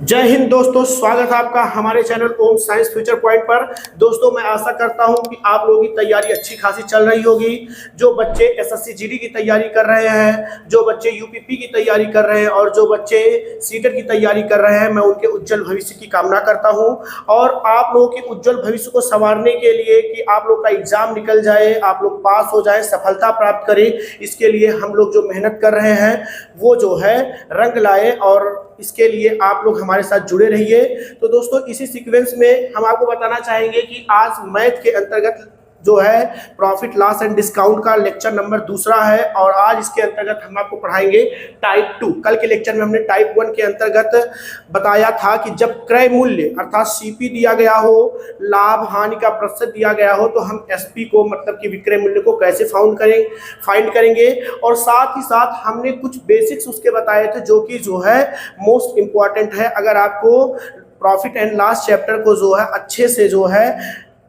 जय हिंद दोस्तों, स्वागत है आपका हमारे चैनल ओम साइंस फ्यूचर पॉइंट पर। दोस्तों, मैं आशा करता हूं कि आप लोगों की तैयारी अच्छी खासी चल रही होगी। जो बच्चे एसएससी जीडी की तैयारी कर रहे हैं, जो बच्चे यूपीपी की तैयारी कर रहे हैं और जो बच्चे सीटेट की तैयारी कर रहे हैं, मैं उनके उज्जवल भविष्य की कामना करता हूं। और आप लोगों के उज्जवल भविष्य को संवारने के लिए कि आप लोग का एग्जाम निकल जाए, आप लोग पास हो जाए, सफलता प्राप्त करें, इसके लिए हम लोग जो मेहनत कर रहे हैं वो जो है रंग लाए। और इसके लिए आप लोग हमारे साथ जुड़े रहिए। तो दोस्तों, इसी सीक्वेंस में हम आपको बताना चाहेंगे कि आज मैथ के अंतर्गत जो है प्रॉफिट लॉस एंड डिस्काउंट का लेक्चर नंबर दूसरा है। और आज इसके अंतर्गत हम आपको पढ़ाएंगे टाइप 2। कल के लेक्चर में हमने टाइप 1 के अंतर्गत बताया था कि जब क्रय मूल्य अर्थात सीपी दिया गया हो, लाभ हानि का प्रतिशत दिया गया हो, तो हम एसपी को मतलब कि विक्रय मूल्य को कैसे फाइंड करेंगे। और साथ ही साथ हमने कुछ बेसिक्स उसके बताए थे जो कि जो है मोस्ट इंपॉर्टेंट है। अगर आपको प्रॉफिट एंड लॉस चैप्टर को जो है अच्छे से जो है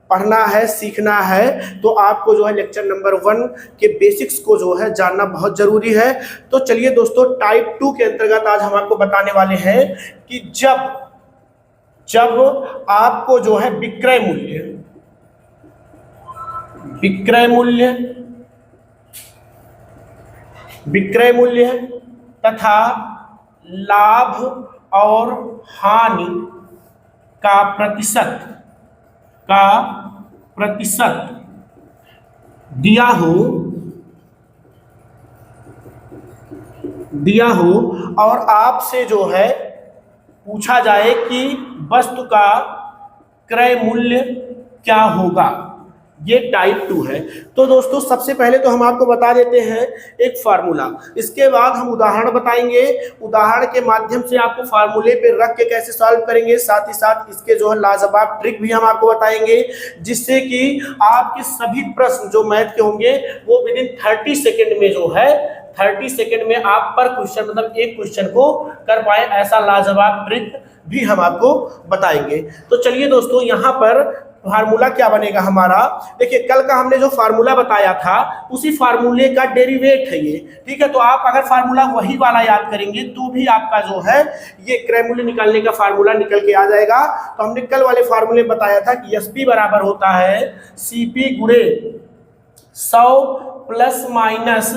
पढ़ना है, सीखना है, तो आपको जो है लेक्चर नंबर 1 के बेसिक्स को जो है जानना बहुत जरूरी है। तो चलिए दोस्तों, टाइप 2 के अंतर्गत आज हम आपको बताने वाले हैं कि जब आपको जो है विक्रय मूल्य तथा लाभ और हानि का प्रतिशत दिया हो और आपसे जो है पूछा जाए कि वस्तु का क्रय मूल्य क्या होगा, ये टाइप 2 है। तो दोस्तों, सबसे पहले तो हम आपको बता देते हैं एक फार्मूला, इसके बाद हम उदाहरण बताएंगे। उदाहरण के माध्यम से आपको फार्मूले पे रख के कैसे सॉल्व करेंगे, साथ ही साथ इसके जो है लाजवाब ट्रिक भी हम आपको बताएंगे, जिससे कि आपके सभी प्रश्न जो मैथ के होंगे वो विदिन 30 सेकेंड में जो है 30 सेकेंड में आप पर क्वेश्चन मतलब एक क्वेश्चन को कर पाए, ऐसा लाजवाब ट्रिक भी हम आपको बताएंगे। तो चलिए दोस्तों, यहाँ पर फार्मूला क्या बनेगा हमारा। देखिए, कल का हमने जो फार्मूला बताया था उसी फार्मूले का डेरिवेट है ये, ठीक है। तो आप अगर फार्मूला वही वाला याद करेंगे तो भी आपका जो है ये क्रय मूल्य निकालने का फार्मूला निकल के आ जाएगा। तो हमने कल वाले फार्मूले बताया था कि एसपी बराबर होता है सीपी गुणे 100 प्लस माइनस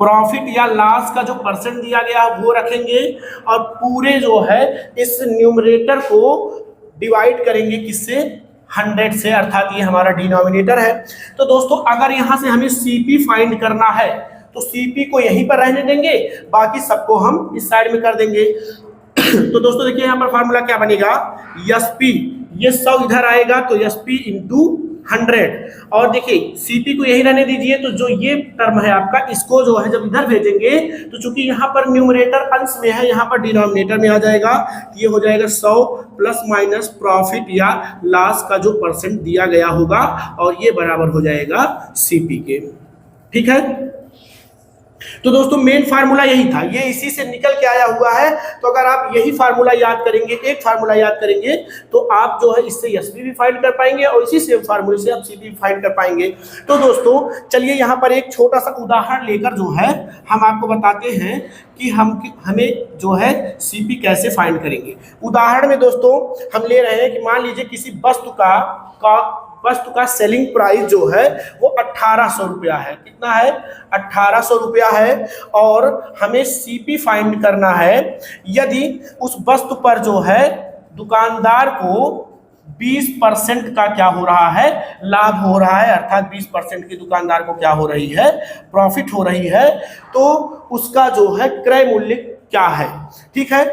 प्रॉफिट या लॉस का जो परसेंट दिया गया वो रखेंगे और पूरे जो है इस न्यूमरेटर को डिवाइड करेंगे किससे, 100 से, अर्थात ये हमारा डिनोमिनेटर है। तो दोस्तों, अगर यहां से हमें सीपी फाइंड करना है तो सीपी को यहीं पर रहने देंगे, बाकी सबको हम इस साइड में कर देंगे। तो दोस्तों देखिए, यहां पर फार्मूला क्या बनेगा, एसपी, ये 100 इधर आएगा तो एसपी इंटू 100। और देखिए सीपी को यही रहने दीजिए, तो जो ये टर्म है आपका, इसको जो है जब इधर भेजेंगे तो चूंकि यहाँ पर न्यूमरेटर अंश में है, यहाँ पर डिनोमिनेटर में आ जाएगा। ये हो जाएगा 100 प्लस माइनस प्रॉफिट या लॉस का जो परसेंट दिया गया होगा, और ये बराबर हो जाएगा सीपी के, ठीक है। तो दोस्तों, मेन फार्मूला यही था, ये इसी से निकल के आया हुआ है। तो अगर आप यही फार्मूला याद करेंगे, एक फार्मूला याद करेंगे, तो आप जो है इससे एसपी भी फाइंड कर पाएंगे और इसी सेम फार्मूले से आप सीपी भी फाइंड कर पाएंगे। तो दोस्तों चलिए, यहाँ पर एक छोटा सा उदाहरण लेकर जो है हम आपको बताते हैं कि हमें जो है सीपी कैसे फाइंड करेंगे। उदाहरण में दोस्तों हम ले रहे हैं कि मान लीजिए किसी वस्तु का सेलिंग प्राइस जो है वो 1800 रुपया है। कितना है, 1800 रुपया है। और हमें सीपी फाइंड करना है यदि उस वस्तु पर जो है दुकानदार को 20% का क्या हो रहा है, लाभ हो रहा है, अर्थात 20% की दुकानदार को क्या हो रही है, प्रॉफिट हो रही है। तो उसका जो है क्रय मूल्य क्या है, ठीक है।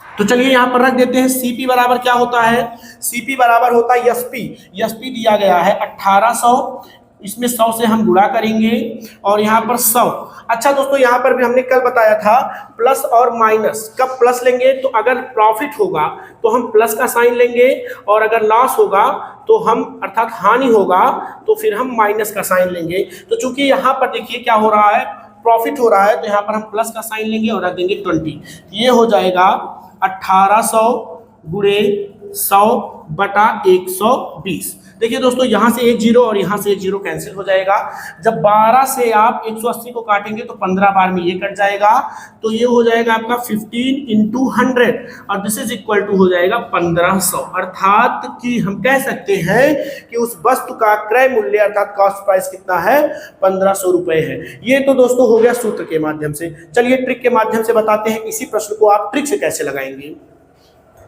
तो चलिए यहाँ पर रख देते हैं, सीपी बराबर क्या होता है, सीपी बराबर होता है एसपी। एसपी दिया गया है 1800, इसमें 100 से हम गुणा करेंगे और यहाँ पर 100। अच्छा दोस्तों, यहाँ पर भी हमने कल बताया था प्लस और माइनस। कब प्लस लेंगे, तो अगर प्रॉफिट होगा तो हम प्लस का साइन लेंगे, और अगर लॉस होगा तो हम अर्थात हानि होगा तो फिर हम माइनस का साइन लेंगे। तो चूंकि यहाँ पर देखिए क्या हो रहा है, प्रॉफिट हो रहा है, तो यहाँ पर हम प्लस का साइन लेंगे और रख देंगे 20। ये हो जाएगा 1800 गुणे 100/120। देखिए दोस्तों, यहां से एक जीरो और यहां से एक जीरो कैंसिल हो जाएगा। जब 12 से आप 180 को काटेंगे तो 15 बार में ये कट जाएगा, तो ये हो जाएगा आपका 15 इंटू 100 और दिस इज इक्वल टू हो जाएगा 1500। अर्थात कि हम कह सकते हैं कि उस वस्तु का क्रय मूल्य अर्थात कॉस्ट प्राइस कितना है, 1500 रुपए है। ये तो दोस्तों हो गया सूत्र के माध्यम से। चलिए ट्रिक के माध्यम से बताते हैं इसी प्रश्न को आप ट्रिक से कैसे लगाएंगे।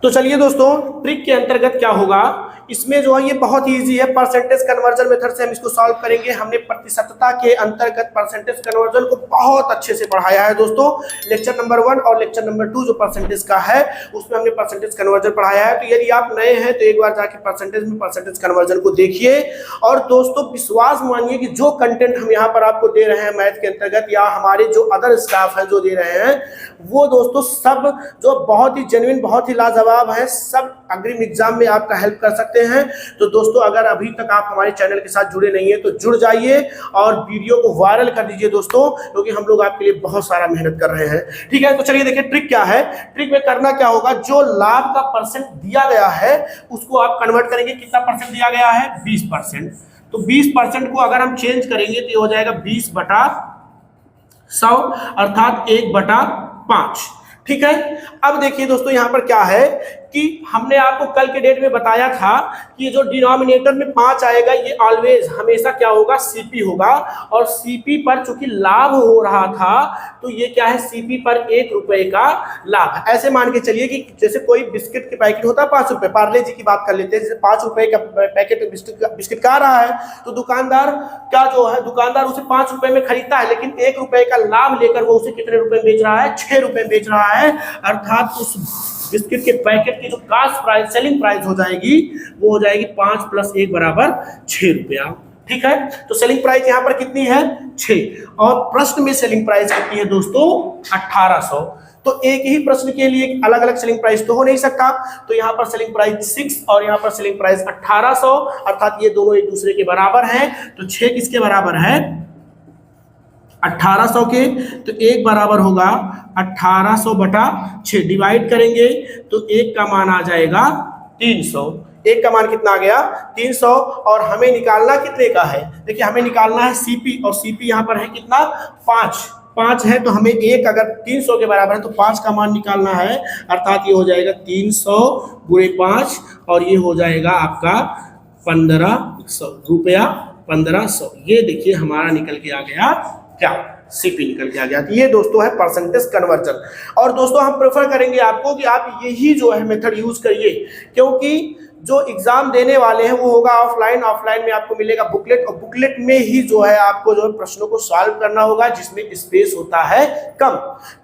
तो चलिए दोस्तों, ट्रिक के अंतर्गत क्या होगा, इसमें जो है ये बहुत ही इजी है। परसेंटेज कन्वर्जन मेथड से हम इसको सॉल्व करेंगे। हमने प्रतिशतता के अंतर्गत परसेंटेज कन्वर्जन को बहुत अच्छे से पढ़ाया है दोस्तों। लेक्चर नंबर 1 और लेक्चर नंबर 2 जो परसेंटेज का है उसमें हमने परसेंटेज कन्वर्जन पढ़ाया है। तो यदि आप नए हैं तो एक बार जाके परसेंटेज में परसेंटेज कन्वर्जन को देखिए। और दोस्तों विश्वास मानिए कि जो कंटेंट हम यहाँ पर आपको दे रहे हैं मैथ के अंतर्गत या हमारे जो अदर स्टाफ है जो दे रहे हैं, वो दोस्तों सब जो बहुत ही जेन्युइन, बहुत ही लाजवाब है, सब अग्रिम एग्जाम में आपका हेल्प कर सकते हैं। तो दोस्तों अगर अभी तक आप हमारे चैनल के साथ जुड़े नहीं है तो जुड़ जाइए और वीडियो को वायरल कर दीजिए दोस्तों, क्योंकि हम लोग आपके लिए बहुत सारा मेहनत कर रहे हैं। ठीक है, तो चलिए देखिए ट्रिक क्या है। ट्रिक में करना क्या होगा, जो लाभ का परसेंट दिया गया है उसको आप कन्वर्ट करेंगे। कितना परसेंट दिया गया है, 20%। तो 20% को अगर हम चेंज करेंगे तो ये हो जाएगा 20/100 अर्थात 1/5। ठीक है, अब देखिए दोस्तों यहाँ पर क्या है कि हमने आपको कल के डेट में बताया था कि जो डिनोमिनेटर में 5 आएगा ये ऑलवेज हमेशा क्या होगा, सीपी होगा। और सीपी पर चूंकि लाभ हो रहा था तो ये क्या है, सीपी पर 1 रुपए का लाभ। ऐसे मान के चलिए कि जैसे कोई बिस्किट के पैकेट होता है 5 रुपए, पार्ले जी की बात कर लेते हैं, जैसे 5 रुपए का पैकेट बिस्किट का आ रहा है तो दुकानदार क्या जो है, दुकानदार उसे 5 रुपए में खरीदता है, लेकिन 1 रुपए का लाभ लेकर वो उसे कितने रुपए बेच रहा है, 6 रुपए बेच रहा है। अर्थात उस बिस्किट के पैकेट की जो कास्ट प्राइस, सेलिंग प्राइस हो जाएगी वो हो जाएगी 5 + 1 = 6 रुपया। ठीक है, तो सेलिंग प्राइस यहाँ पर कितनी है, 6। और प्रश्न में सेलिंग प्राइस कितनी है दोस्तों, 1800। तो एक ही प्रश्न के लिए अलग अलग सेलिंग प्राइस तो हो नहीं सकता। तो यहाँ पर सेलिंग प्राइस 6 और यहाँ पर सेलिंग प्राइस 1800, अर्थात ये दोनों एक दूसरे के बराबर हैं। तो 6 किसके बराबर है, 1800 के। तो 1 बराबर होगा 1800/6। डिवाइड करेंगे तो 1 का मान आ जाएगा 300। 1 का मान कितना आ गया, 300। और हमें निकालना कितने का है, देखिए हमें निकालना है सीपी, और सीपी यहाँ पर है कितना, 5 है। तो हमें 1 अगर 300 के बराबर है तो 5 का मान निकालना है। अर्थात ये हो जाएगा 300 × 5 और ये हो जाएगा आपका 1500 रुपया, 1500। ये देखिए हमारा निकल के आ गया क्या, सीपी निकल के आ गया। ये दोस्तों है परसेंटेज कन्वर्जन। और दोस्तों हम प्रेफर करेंगे आपको कि आप यही जो है मेथड यूज करिए, क्योंकि जो एग्जाम देने वाले हैं वो होगा ऑफलाइन। ऑफलाइन में आपको मिलेगा बुकलेट, और बुकलेट में ही जो है आपको जो है प्रश्नों को सॉल्व करना होगा, जिसमें स्पेस होता है कम।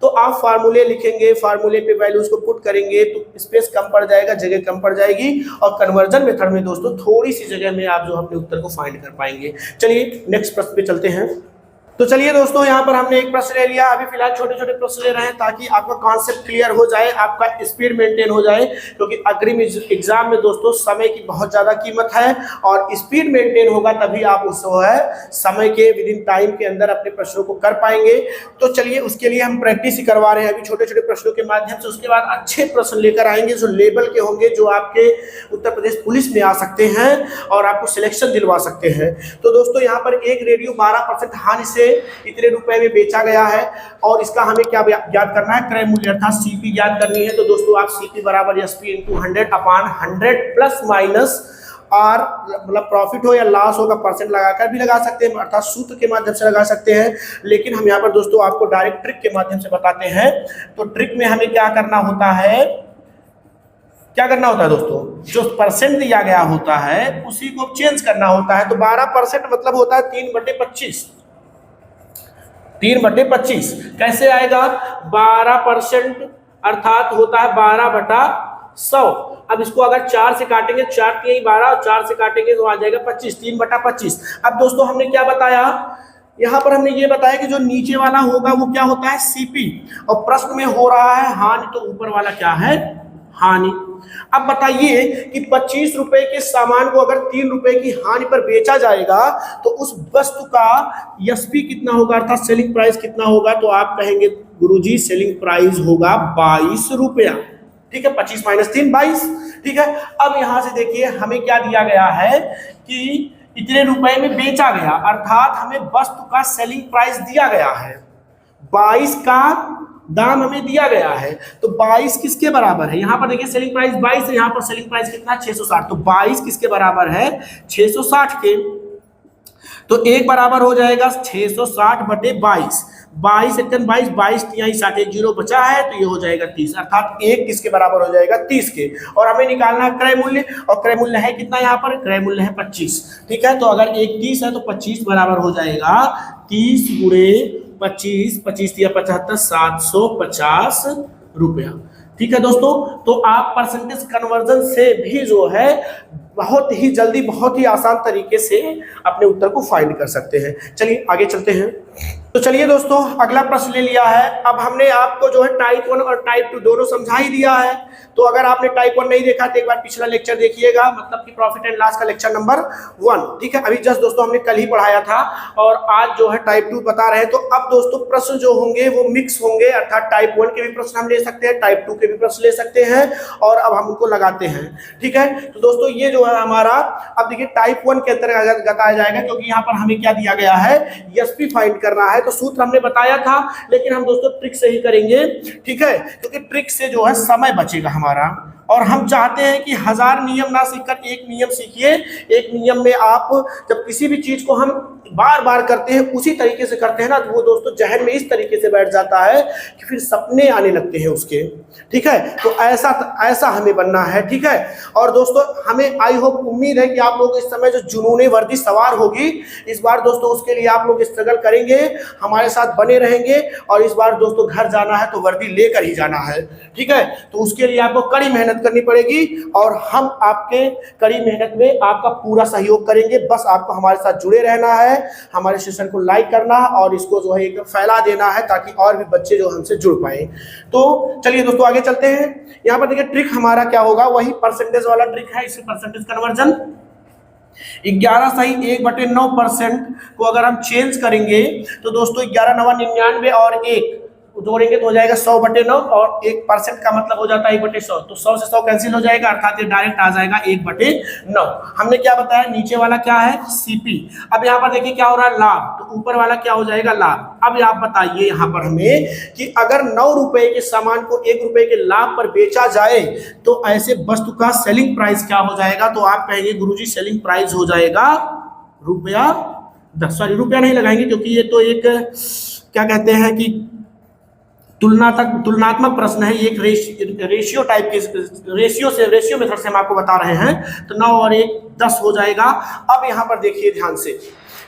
तो आप फार्मूले लिखेंगे, फार्मूले पे वैल्यूज को पुट करेंगे तो स्पेस कम पड़ जाएगा, जगह कम पड़ जाएगी। और कन्वर्जन मेथड में दोस्तों थोड़ी सी जगह में आप जो अपने उत्तर को फाइंड कर पाएंगे। चलिए नेक्स्ट प्रश्न पे चलते हैं। तो चलिए दोस्तों, यहाँ पर हमने एक प्रश्न ले लिया। अभी फिलहाल छोटे छोटे प्रश्न ले रहे हैं ताकि आपका कॉन्सेप्ट क्लियर हो जाए, आपका स्पीड मेंटेन हो जाए, क्योंकि अग्रिम एग्जाम में दोस्तों समय की बहुत ज्यादा कीमत है और स्पीड मेंटेन होगा तभी आप उस समय के विद इन टाइम के अंदर अपने प्रश्नों को कर पाएंगे। तो चलिए उसके लिए हम प्रैक्टिस ही करवा रहे हैं अभी छोटे छोटे प्रश्नों के माध्यम से। उसके बाद अच्छे प्रश्न लेकर आएंगे जो लेवल के होंगे, जो आपके उत्तर प्रदेश पुलिस में आ सकते हैं और आपको सिलेक्शन दिलवा सकते हैं। तो दोस्तों यहाँ पर एक रेडियो 12% हानि से इतने रुपए में बेचा गया है और इसका हमें क्या याद करना है, क्रय मूल्य अर्थात सीपी याद करनी है। तो दोस्तों आप सीपी बराबर एसपी × 100/100 प्लस माइनस आर, मतलब प्रॉफिट हो या लॉस हो का परसेंट लगाकर भी लगा सकते हैं, अर्थात सूत्र के माध्यम से लगा सकते हैं। लेकिन हम यहाँ पर दोस्तों आपको डायरेक्ट ट्रिक के माध्यम से बताते हैं। तो ट्रिक में हमें क्या करना होता है, दोस्तों, जो परसेंट दिया गया होता है उसी को चेंज करना होता है। तो 12% मतलब होता है 3/25। 3/25 कैसे आएगा, 12% अर्थात होता है 12/100। अब इसको अगर 4 से काटेंगे, 4 के 12 और 4 से काटेंगे तो आ जाएगा 25, 3/25। अब दोस्तों हमने क्या बताया, यहाँ पर हमने ये बताया कि जो नीचे वाला होगा वो क्या होता है, सीपी, और प्रश्न में हो रहा है हानि, तो ऊपर वाला क्या है, हानि। अब बताइए कि 25 रुपए के सामान को अगर 3 रुपए की हानि पर बेचा जाएगा तो उस वस्तु का एसपी कितना होगा, अर्थात सेलिंग प्राइस कितना होगा। तो आप कहेंगे गुरुजी सेलिंग प्राइस होगा 22 रुपया। ठीक है, 25 माइनस 3 22। ठीक है, अब यहां से देखिए हमें क्या दिया गया है कि इतने रुपए में बेचा गया, अर्थात हमें वस्तु का सेलिंग प्राइस दिया गया है, 22 का दाम हमें दिया गया है। तो 22 किसके बराबर है, यहां पर देखिए सेलिंग प्राइस 22 है, यहां पर सेलिंग प्राइस कितना 660, तो 22 किसके बराबर है 660 के। तो एक बराबर हो जाएगा 660 बटे 22, 22 एक 22, 22 तिहाई 60, एक जीरो बचा है तो ये हो जाएगा 30, अर्थात एक किसके बराबर हो जाएगा 30 के। और हमें निकालना है क्रय मूल्य, और क्रय मूल्य है कितना, यहाँ पर क्रय मूल्य है 25। ठीक है, तो अगर एक 30 है तो 25 बराबर हो जाएगा 30 गुणे 25, 25 या 75, 750 रुपया। ठीक है दोस्तों, तो आप परसेंटेज कन्वर्जन से भी जो है बहुत ही जल्दी, बहुत ही आसान तरीके से अपने उत्तर को फाइंड कर सकते हैं। चलिए आगे चलते हैं। तो चलिए दोस्तों, अगला प्रश्न ले लिया है। अब हमने आपको जो है टाइप 1 और टाइप 2 दोनों समझा ही दिया है। तो अगर आपने टाइप 1 नहीं देखा तो एक बार पिछला लेक्चर देखिएगा, मतलब कि प्रॉफिट एंड लॉस का लेक्चर नंबर 1। ठीक है, अभी जस्ट दोस्तों हमने कल ही पढ़ाया था और आज जो है टाइप 2 बता रहे हैं। तो अब दोस्तों प्रश्न जो होंगे वो मिक्स होंगे, अर्थात टाइप 1 के भी प्रश्न हम ले सकते हैं, टाइप 2 के भी प्रश्न ले सकते हैं, और अब हम उनको लगाते हैं। ठीक है, तो दोस्तों ये जो है हमारा, अब देखिए टाइप 1 के अंतर्गत बताया जाएगा, क्योंकि यहाँ पर हमें क्या दिया गया है, एसपी फाइंड करना है। तो सूत्र हमने बताया था, लेकिन हम दोस्तों ट्रिक से ही करेंगे। ठीक है, क्योंकि ट्रिक से जो है समय बचेगा हमारा, और हम चाहते हैं कि 1000 नियम ना सीखकर एक नियम सीखिए। एक नियम में आप जब किसी भी चीज को हम बार बार करते हैं, उसी तरीके से करते हैं ना, तो वो दोस्तों जहन में इस तरीके से बैठ जाता है कि फिर सपने आने लगते हैं उसके। ठीक है, तो ऐसा हमें बनना है। ठीक है, और दोस्तों हमें आई होप, उम्मीद है कि आप लोग इस समय जो जुनूने वर्दी सवार होगी, इस बार दोस्तों उसके लिए आप लोग स्ट्रगल करेंगे, हमारे साथ बने रहेंगे, और इस बार दोस्तों घर जाना है तो वर्दी लेकर ही जाना है। ठीक है, तो उसके लिए आपको कड़ी मेहनत करनी पड़ेगी, और हम आपके कड़ी मेहनत में आपका पूरा सहयोग करेंगे। बस आपको हमारे साथ जुड़े रहना है, हमारे सेशन को लाइक करना है, और इसको जो है एकदम फैला देना है, ताकि और भी बच्चे जो हमसे जुड़ पाए। तो चलिए दोस्तों आगे चलते हैं। यहाँ पर देखिए ट्रिक हमारा क्या होगा, वही परसेंटेज वाला ट्रिक है, इसे परसेंटेज कन्वर्जन। 11 सही 1/9% को अगर हम चेंज करेंगे तो दोस्तों 11 9 99 और 1 जोड़ेंगे तो हो जाएगा 100/9, और 1% का मतलब हो जाता है 1/100, तो 100 से 100 कैंसिल हो जाएगा, अर्थात ये डायरेक्ट आ जाएगा 1/9। हमने क्या बताया, नीचे वाला क्या है सीपी। अब यहाँ पर देखिए क्या हो रहा है, लाभ, तो ऊपर वाला क्या हो जाएगा लाभ। अब आप बताइए यहाँ पर हमें कि अगर 9 रुपए के सामान को 1 रुपए के लाभ पर बेचा जाए तो ऐसे वस्तु का सेलिंग प्राइस क्या हो जाएगा। तो आप कहेंगे गुरुजी सेलिंग प्राइस हो जाएगा रुपया 10, सॉरी रुपया नहीं लगाएंगे, क्योंकि ये तो एक क्या कहते हैं कि तुलनात्मक प्रश्न है, एक रेशियो टाइप के, रेशियो मेथड से हम आपको बता रहे हैं। तो 9 और 1 10 हो जाएगा। अब यहाँ पर देखिए ध्यान से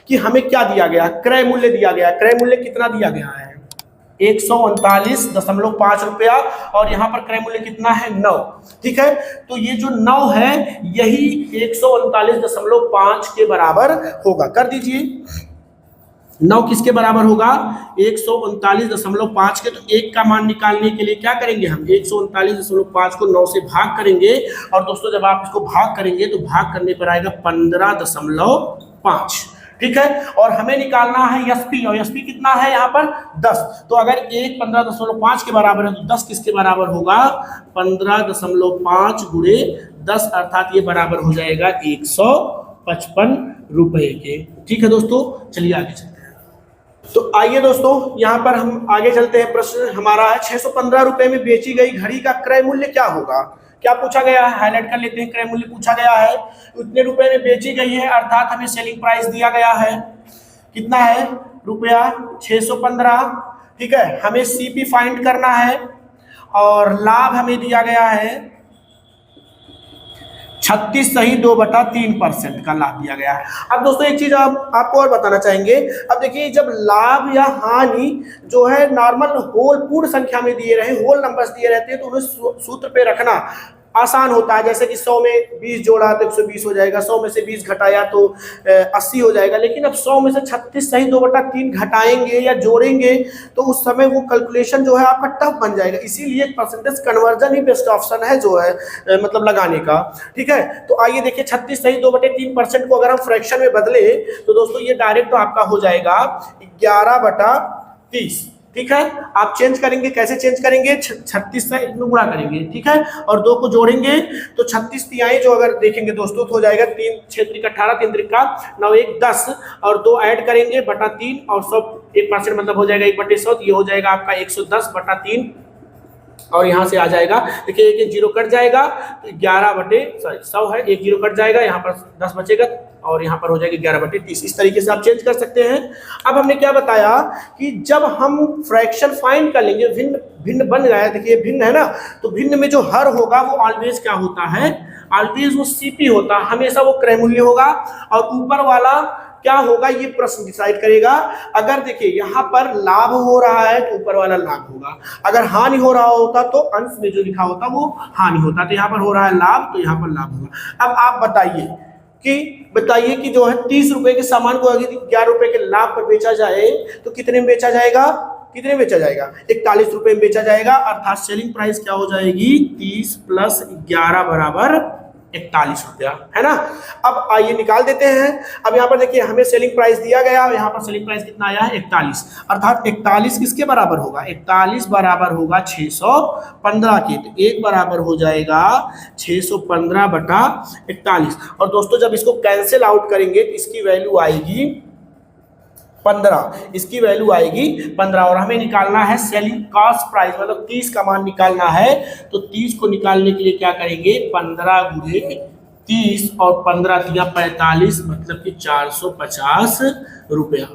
कि हमें क्या दिया गया, क्रय मूल्य दिया गया। क्रय मूल्य कितना दिया गया है, 139.5 रुपया, और यहाँ पर क्रय मूल्य कितना है 9। ठीक है, तो ये जो 9 है यही 139.5 के बराबर होगा। कर दीजिए 9 किसके बराबर होगा, 139.5 के। तो 1 का मान निकालने के लिए क्या करेंगे हम, 139.5 को 9 से भाग करेंगे, और दोस्तों जब आप इसको भाग करेंगे तो भाग करने पर आएगा 15.5। ठीक है, और हमें निकालना है एसपी, और एसपी कितना है यहाँ पर 10। तो अगर 1 15.5 के बराबर है तो 10 किसके बराबर होगा, 15.5 गुणे 10, अर्थात ये बराबर हो जाएगा 155 रुपए के। ठीक है दोस्तों, चलिए आगे चलते हैं। तो आइए दोस्तों यहाँ पर हम आगे चलते हैं। प्रश्न हमारा है 615 रुपए में बेची गई घड़ी का क्रय मूल्य क्या होगा। क्या पूछा गया है, हाईलाइट कर लेते हैं। क्रय मूल्य पूछा गया है, उतने रुपए में बेची गई है, अर्थात हमें सेलिंग प्राइस दिया गया है, कितना है रुपया 615। ठीक है, हमें सीपी फाइंड करना है, और लाभ हमें दिया गया है 36 सही 2/3% का लाभ दिया गया है। अब दोस्तों एक चीज आपको और बताना चाहेंगे। अब देखिए जब लाभ या हानि जो है नॉर्मल होल पूर्ण संख्या में दिए रहे, होल नंबर्स दिए रहते हैं, तो उन्हें सूत्र पे रखना आसान होता है। जैसे कि 100 में 20 जोड़ा तो 120 हो जाएगा, 100 में से 20 घटाया तो 80 हो जाएगा। लेकिन अब 100 में से 36 सही 2/3 घटाएंगे या जोड़ेंगे तो उस समय वो कैलकुलेशन जो है आपका टफ बन जाएगा। इसीलिए परसेंटेज कन्वर्जन ही बेस्ट ऑप्शन है जो है मतलब लगाने का। ठीक है, तो आइए देखिए 36 सही 2/3% को अगर हम फ्रैक्शन में बदले तो दोस्तों ये डायरेक्ट तो आपका हो जाएगा 11/30। ठीक है। आप चेंज करेंगे, कैसे चेंज करेंगे, 36 से इसमें गुणा करेंगे, ठीक है, और 2 को जोड़ेंगे तो 36 तिहाई जो अगर देखेंगे दोस्तों तो हो जाएगा 3 6 त्रिक 18, 3 त्रिक 9, 1 10 और 2 ऐड करेंगे बटा 3 और 100% मतलब हो जाएगा 1/100, ये हो जाएगा आपका 110/3 और यहाँ से आ जाएगा, देखिए एक जीरो कट जाएगा तो 100 है, एक जीरो कट जाएगा, यहाँ पर 10 बचेगा और यहाँ पर हो जाएगा 11/30। इस तरीके से आप चेंज कर सकते हैं। अब हमने क्या बताया कि जब हम फ्रैक्शन फाइंड कर लेंगे, भिन्न भिन्न बन गया है, देखिए भिन्न है ना, तो भिन्न में जो हर होगा वो ऑलवेज क्या होता है, ऑलवेज वो सीपी होता है, हमेशा वो क्रय मूल्य होगा। और ऊपर वाला क्या होगा ये प्रश्न डिसाइड करेगा। अगर देखिए यहाँ पर लाभ हो रहा है तो ऊपर वाला लाभ होगा, अगर हानि हो रहा होता तो अंश में जो लिखा होता वो हानि होता, तो यहाँ पर हो रहा है लाभ तो यहाँ पर लाभ होगा। अब आप बताइए कि जो है 30 रुपए के सामान को अगर 11 रुपए के लाभ पर बेचा जाए तो कितने में बेचा जाएगा, 41 रुपए में बेचा जाएगा, अर्थात सेलिंग प्राइस क्या हो जाएगी 30 + 11 बराबर 41 रुपया, है ना। अब आइए निकाल देते हैं। अब यहाँ पर देखिए हमें सेलिंग प्राइस दिया गया, यहाँ पर सेलिंग प्राइस कितना आया है 41, अर्थात 41 किसके बराबर होगा, 41 बराबर होगा 615 के, तो 1 बराबर हो जाएगा 615/41। और दोस्तों जब इसको कैंसिल आउट करेंगे तो इसकी वैल्यू आएगी 15, इसकी वैल्यू आएगी 15 और हमें निकालना है सेलिंग कॉस्ट प्राइस, मतलब 30 का मान निकालना है। तो 30 को निकालने के लिए क्या करेंगे, 15 × 30 और 15 × 45 मतलब कि 450 रुपया।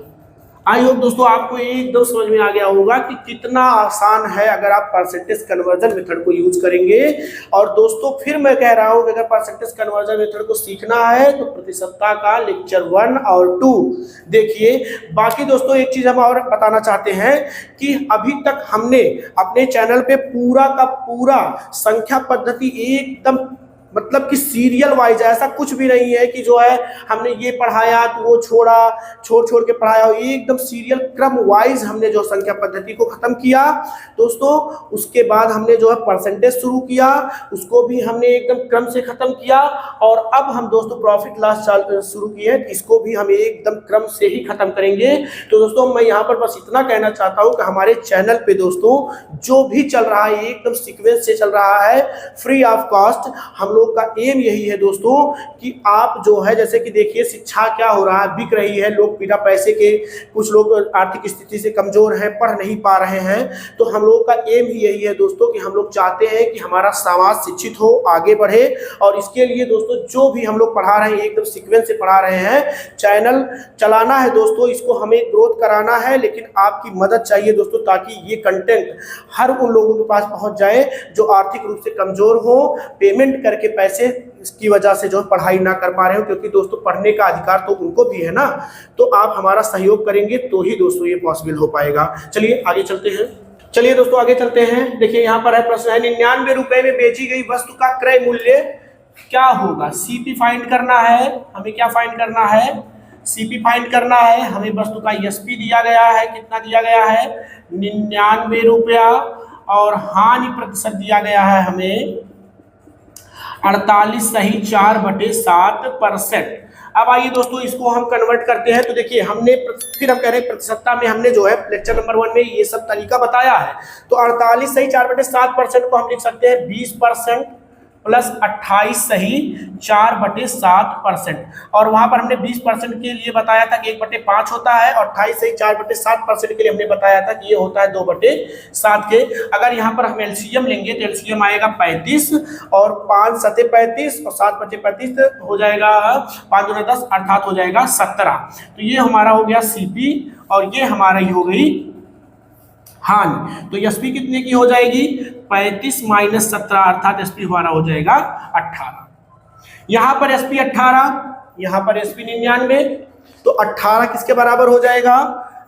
आई होप दोस्तों आपको एकदम समझ में आ गया होगा कि कितना आसान है अगर आप परसेंटेज कन्वर्जन मेथड को यूज करेंगे। और दोस्तों फिर मैं कह रहा हूं कि अगर परसेंटेज कन्वर्जन मेथड को सीखना है तो प्रतिशतता का लेक्चर 1 और 2 देखिए। बाकी दोस्तों एक चीज हम और बताना चाहते हैं कि अभी तक हमने अपने चैनल पे पूरा का पूरा संख्या पद्धति एकदम मतलब कि सीरियल वाइज, ऐसा कुछ भी नहीं है कि जो है हमने ये पढ़ाया तो वो छोड़ के पढ़ाया, एकदम सीरियल क्रम वाइज हमने जो संख्या पद्धति को खत्म किया दोस्तों। उसके बाद हमने जो है परसेंटेज शुरू किया, उसको भी हमने एकदम क्रम से खत्म किया। और अब हम दोस्तों प्रॉफिट लॉस शुरू किए, इसको भी हम एकदम क्रम से ही खत्म करेंगे। तो दोस्तों मैं यहाँ पर बस इतना कहना चाहता हूँ कि हमारे चैनल पे दोस्तों जो भी चल रहा है एकदम सीक्वेंस से चल रहा है, फ्री ऑफ कॉस्ट। हम लोग का एम यही है दोस्तों कि आप जो है जैसे कि देखिए शिक्षा क्या हो रहा है, बिक रही है, लोग बिना पैसे के, कुछ लोग आर्थिक स्थिति से कमजोर हैं, पढ़ नहीं पा रहे हैं। तो हम लोग का एम ही यही है दोस्तों कि हम लोग चाहते हैं कि हमारा समाज शिक्षित हो, आगे बढ़े। और इसके लिए दोस्तों जो भी हम लोग पढ़ा रहे हैं एकदम सीक्वेंस से पढ़ा रहे हैं। चैनल चलाना है दोस्तों, इसको हमें ग्रोथ कराना है, लेकिन आपकी मदद चाहिए दोस्तों ताकि ये कंटेंट हर उन लोगों के पास पहुंच जाए जो आर्थिक रूप से कमजोर हो, पेमेंट करके पैसे इसकी वजह से जो पढ़ाई ना कर पा रहे हो, क्योंकि दोस्तों पढ़ने का अधिकार तो उनको भी है ना। तो आप हमारा सहयोग करेंगे तो ही दोस्तों ये पॉसिबल हो पाएगा। चलिए आगे चलते हैं। चलिए दोस्तों आगे चलते हैं। देखिए यहाँ पर है प्रश्न है 99 रुपए में बेची गई वस्तु का क्रय मूल्य क्या होगा। सीपी फाइंड करना है, हमें क्या फाइंड करना है, सीपी फाइंड करना है। हमें वस्तु का एसपी दिया गया है, कितना दिया गया है 99 रुपया, और हानि प्रतिशत दिया गया है हमें 48 सही 4/7%। अब आइए दोस्तों इसको हम कन्वर्ट करते हैं। तो देखिए हमने फिर हम कह रहे हैं प्रतिशतता में हमने जो है लेक्चर नंबर 1 में ये सब तरीका बताया है। तो 48 सही 4/7% को हम लिख सकते हैं 20% प्लस 28 सही 4/7%। और वहां पर हमने 20% के लिए बताया था कि 1/5 होता है, और 28 सही 4/7% के लिए हमने बताया था कि ये होता है 2/7 के। अगर यहाँ पर हम एलसीएम लेंगे तो एलसीएम आएगा 35 और 5 सते 35 और 7/35 हो जाएगा 5 दूना 10 अर्थात हो जाएगा 17। तो ये हमारा हो गया सीपी और ये हमारा ही हो गई हानि। तो एसपी कितने की हो जाएगी 35 - 17 अर्थात एसपी हमारा हो जाएगा 18। यहाँ पर एसपी 18, यहाँ पर एसपी 99। तो 18 किसके बराबर हो जाएगा,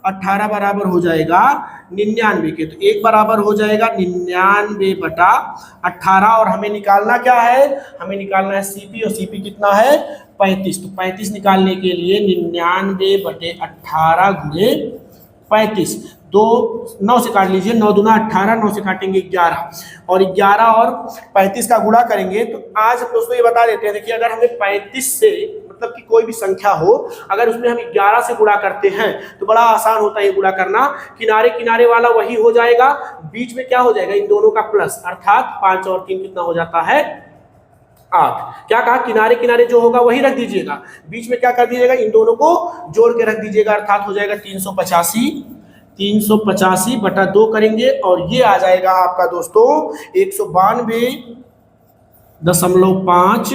18 बराबर हो जाएगा 99 के। तो 1 बराबर हो जाएगा 99/18। और हमें निकालना क्या है, हमें निकालना है सीपी, और सीपी कितना है 35। तो 35 निकालने के लिए 99/18 × 35 दो, 9 से काट लीजिए, 9 दूना 18, 9 से काटेंगे 11, और 11 और 35 का गुणा करेंगे। तो आज दोस्तों ये बता देते हैं, देखिए अगर हमें 35 से मतलब कि कोई भी संख्या हो, अगर उसमें हम 11 से गुणा करते हैं तो बड़ा आसान होता है ये गुणा करना। किनारे किनारे वाला वही हो जाएगा, बीच में क्या हो जाएगा, इन दोनों का प्लस, अर्थात 5 और 3 कितना हो जाता है, 8। क्या कहा, किनारे किनारे जो होगा वही रख दीजिएगा, बीच में क्या कर दीजिएगा, इन दोनों को जोड़ के रख दीजिएगा, अर्थात हो जाएगा 385 बटा 2 करेंगे, और ये आ जाएगा आपका दोस्तों 192.5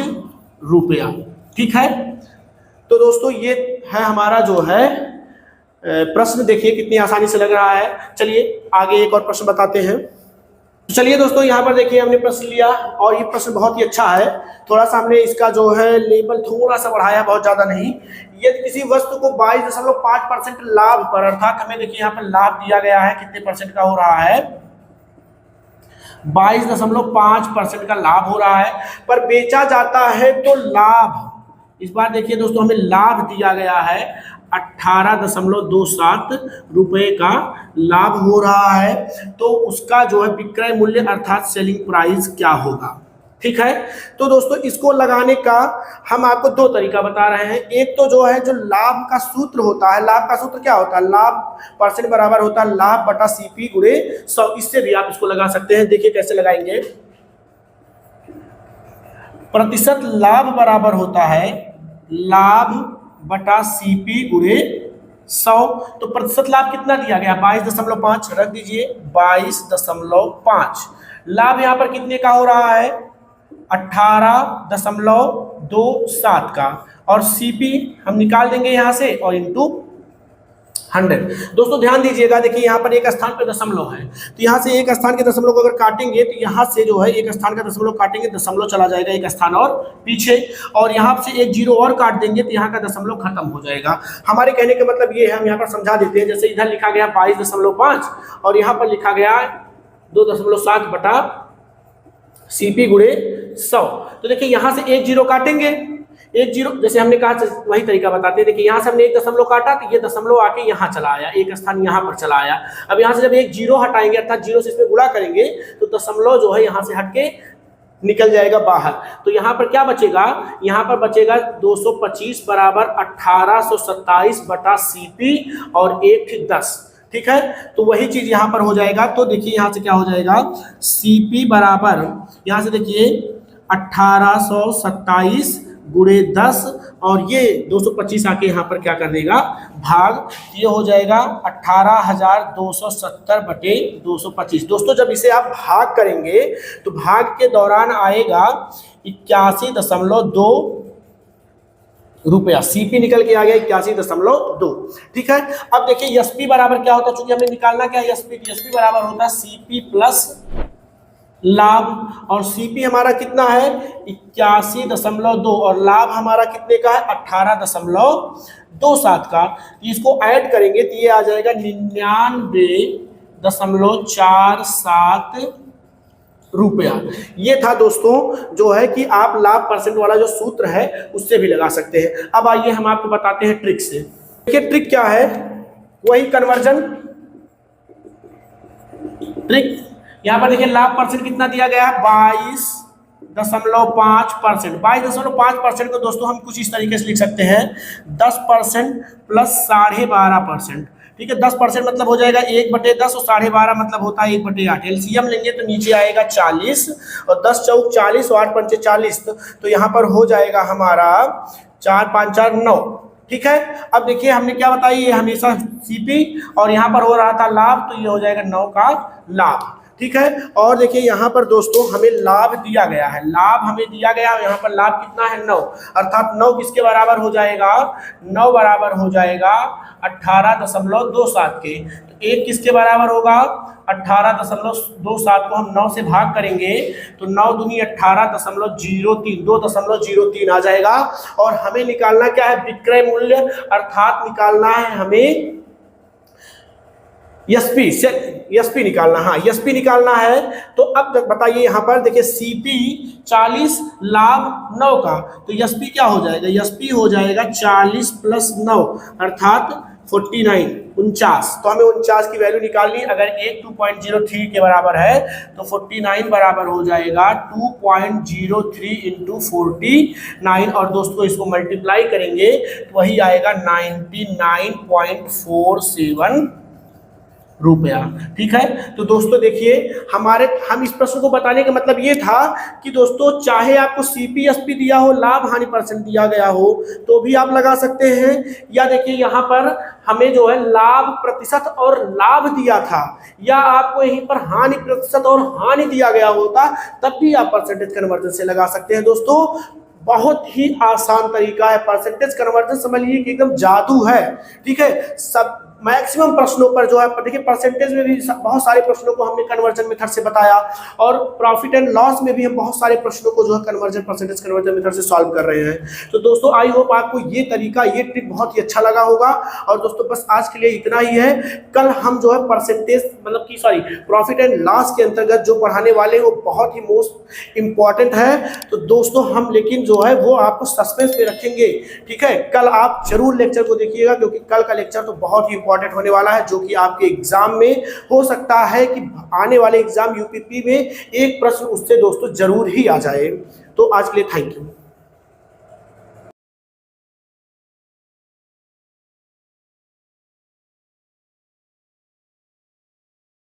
रुपया। ठीक है, तो दोस्तों ये है हमारा जो है प्रश्न, देखिए कितनी आसानी से लग रहा है। चलिए आगे एक और प्रश्न बताते हैं। चलिए दोस्तों यहाँ पर देखिए हमने प्रश्न लिया, और ये प्रश्न बहुत ही अच्छा है। थोड़ा सा हमने इसका जो है लेवल थोड़ा सा बढ़ाया, बहुत ज्यादा नहीं। यदि किसी वस्तु को 22.5% लाभ पर, अर्थात हमें देखिए यहाँ पर लाभ दिया गया है, कितने परसेंट का हो रहा है, 22.5% का लाभ हो रहा है, पर बेचा जाता है तो लाभ, इस बार देखिए दोस्तों हमें लाभ दिया गया है 18.27 रुपए का लाभ हो रहा है, तो उसका जो है विक्रय मूल्य अर्थात सेलिंग प्राइस क्या होगा। ठीक है, तो दोस्तों इसको लगाने का हम आपको दो तरीका बता रहे हैं। एक तो जो है जो लाभ का सूत्र होता है, लाभ का सूत्र क्या होता है, लाभ परसेंट बराबर होता है लाभ बटा सीपी गुणे 100, इससे भी आप इसको लगा सकते हैं। देखिए कैसे लगाएंगे, प्रतिशत लाभ बराबर होता है लाभ बटा सीपी गुणे 100, तो प्रतिशत लाभ कितना दिया गया, 22.5 रख दीजिए, 22.5। लाभ यहाँ पर कितने का हो रहा है, 18.27 का, और सीपी हम निकाल देंगे यहाँ से, और इंटू 100। दोस्तों ध्यान दीजिएगा, देखिए यहाँ पर एक स्थान पे दशमलव है, तो यहाँ से एक स्थान के दशमलव को अगर काटेंगे तो यहाँ से जो है एक स्थान का दशमलव काटेंगे, दशमलव चला जाएगा एक स्थान और पीछे, और यहाँ से एक जीरो और काट देंगे तो यहाँ का दशमलव खत्म हो जाएगा। हमारे कहने का मतलब ये है, हम यहाँ पर समझा देते हैं, जैसे इधर लिखा गया 22.5 और यहाँ पर लिखा गया 2.7 बटा सीपी गुणे 100, तो देखिए यहाँ से एक जीरो काटेंगे, एक जीरो, जैसे हमने कहा वही तरीका बताते हैं। देखिए यहाँ से हमने एक दशमलव काटा तो ये दशमलव आके यहाँ चला आया, एक स्थान यहाँ पर चला आया। अब यहाँ से जब एक जीरो हटाएंगे अर्थात जीरो से इसमें गुणा करेंगे तो दशमलव जो है यहाँ से हट के निकल जाएगा बाहर, तो यहाँ पर क्या बचेगा, यहाँ पर बचेगा 225 बराबर 1827 बटा सीपी और 1/10। ठीक है, तो वही चीज यहाँ पर हो जाएगा। तो देखिए यहाँ से क्या हो जाएगा, सीपी बराबर यहाँ से देखिए 1827 गुणे 10 और ये 225 आके यहाँ पर क्या कर देगा भाग, ये हो जाएगा 18,270 बटे 225। दोस्तों जब इसे आप भाग करेंगे तो भाग के दौरान आएगा 81.2 रुपया, सीपी निकल के आ गया 81.2। ठीक है, अब देखिए एसपी बराबर क्या होता है, चूंकि हमें निकालना क्या है एसपी बराबर होता है सीपी प्लस लाभ, और सीपी हमारा कितना है 81.2 और लाभ हमारा कितने का है 18.27 का। इसको ऐड करेंगे तो ये आ जाएगा 99.47 रुपया। ये था दोस्तों जो है कि आप लाभ परसेंट वाला जो सूत्र है उससे भी लगा सकते हैं। अब आइए हम आपको बताते हैं ट्रिक से। देखिए ट्रिक क्या है, वही कन्वर्जन ट्रिक। यहाँ पर देखिए लाभ परसेंट कितना दिया गया है 22.5%। 22.5% को दोस्तों हम कुछ इस तरीके से लिख सकते हैं 10% प्लस 12.5%। ठीक है, 10% मतलब हो जाएगा 1/10 और 12.5 मतलब होता है 1/8। एलसीएम लेंगे तो नीचे आएगा 40 और 10 चौक 40 और 8 पंचे 40, तो यहाँ पर हो जाएगा हमारा 4 5 4 9। ठीक है, अब देखिए हमने क्या बताया, ये हमेशा सीपी और यहाँ पर हो रहा था लाभ, तो ये हो जाएगा 9 का लाभ। ठीक है, और देखिए यहाँ पर दोस्तों हमें लाभ दिया गया है, लाभ हमें दिया गया है, यहाँ पर लाभ कितना है 9, अर्थात 9 किसके बराबर हो जाएगा, 9 बराबर हो जाएगा 18.27 के। तो 1 किसके बराबर होगा 18.27 को हम 9 से भाग करेंगे तो 9 दूनी 18.03, 2.03 आ जाएगा। और हमें निकालना क्या है विक्रय मूल्य, अर्थात निकालना है हमें एसपी निकालना, हाँ एसपी निकालना है। तो अब बताइए यहाँ पर देखिए सीपी 40 लाभ 9 का, तो एसपी क्या हो जाएगा, एसपी हो जाएगा 40 प्लस 9 अर्थात 49 49, तो हमें 49 की वैल्यू निकालनी। अगर एक 2.03 के बराबर है तो 49 बराबर हो जाएगा 2.03 इंटू 49, और दोस्तों इसको मल्टीप्लाई करेंगे तो वही आएगा 99.47 रुपया। ठीक है, तो दोस्तों देखिए हम इस प्रश्न को बताने का मतलब ये था कि दोस्तों चाहे आपको सीपीएसपी दिया हो, लाभ हानि परसेंट दिया गया हो तो भी आप लगा सकते हैं, या देखिए यहाँ पर हमें जो है लाभ प्रतिशत और लाभ दिया था, या आपको यहीं पर हानि प्रतिशत और हानि दिया गया होता तब भी आप परसेंटेज कन्वर्जन से लगा सकते हैं। दोस्तों बहुत ही आसान तरीका है परसेंटेज कन्वर्जन, समझ लीजिए कि एकदम जादू है। ठीक है, सब मैक्सिमम प्रश्नों पर जो है देखिए परसेंटेज में भी बहुत सारे प्रश्नों को हमने कन्वर्जन मेथड से बताया, और प्रॉफिट एंड लॉस में भी हम बहुत सारे प्रश्नों को जो है कन्वर्जन परसेंटेज कन्वर्जन मेथड से सॉल्व कर रहे हैं। तो दोस्तों आई होप आपको ये तरीका, ये ट्रिक बहुत ही अच्छा लगा होगा। और दोस्तों बस आज के लिए इतना ही है। कल हम जो है परसेंटेज मतलब कि प्रॉफिट एंड लॉस के अंतर्गत जो पढ़ाने वाले हैं वो बहुत ही मोस्ट इंपॉर्टेंट है। तो दोस्तों हम लेकिन जो है वो आपको सस्पेंस पे रखेंगे। ठीक है, कल आप जरूर लेक्चर को देखिएगा, क्योंकि कल का लेक्चर तो बहुत ही इंपॉर्टेंट होने वाला है, जो कि आपके एग्जाम में हो सकता है कि आने वाले एग्जाम यूपीपी में एक प्रश्न उससे दोस्तों जरूर ही आ जाए। तो आज के लिए थैंक यू।